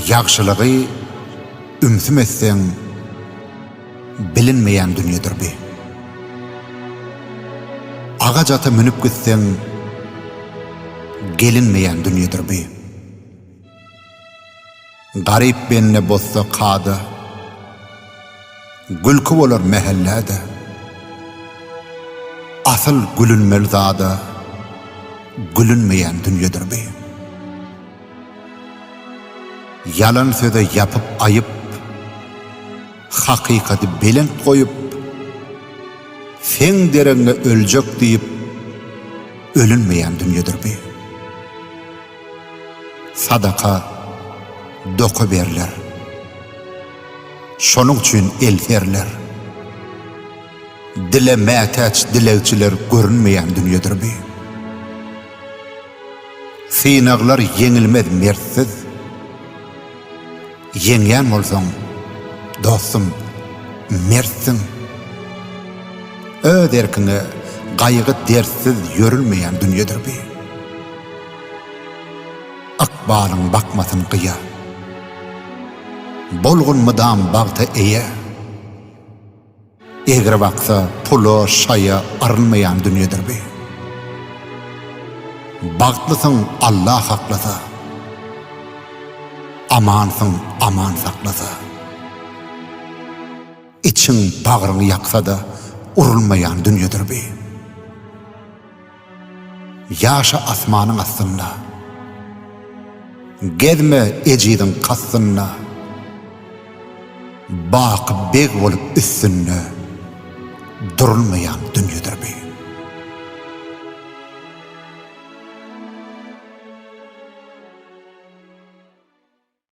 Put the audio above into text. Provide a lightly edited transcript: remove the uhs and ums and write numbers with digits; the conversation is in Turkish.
Yaxşılığı ümsümetsен bilinmeyen dünyadır bi. Ağacata münüp gitsen gelinmeyen dünyadır bi. Garip benine bossa kadı, gülkü olur mehellede. Asıl gülünmeli zada, gülünmeyen dünyadır bi. Yalan söze yapıp ayıp, hakikati belen koyup, sen derenge ölecek deyip, ölünmeyen dünyadır bi. Sadaka doku verler, şonun için el verler. Dile mehteç dilevçiler görünmeyen dünyadır bi. Sinaglar yenilmez mertsiz, yengen olsan, dostum, mertsin. Öz erkine gaygı dersiz yörülmeyen dünyadır bi. Akbalın bakmasın kıya, bolgun mıdam bağta eye. Egre baksa pulu şaya arınmayan dünyadır bi. Bağıtlısın Allah haklasa, amansın aman saklasa. İçin bağrını yaksa da urulmayan dünyadır bi. Yaşa asmanın aslında, gezme ecidin kassınla, bak beg olup üstünle durulmayan dünyadır bi.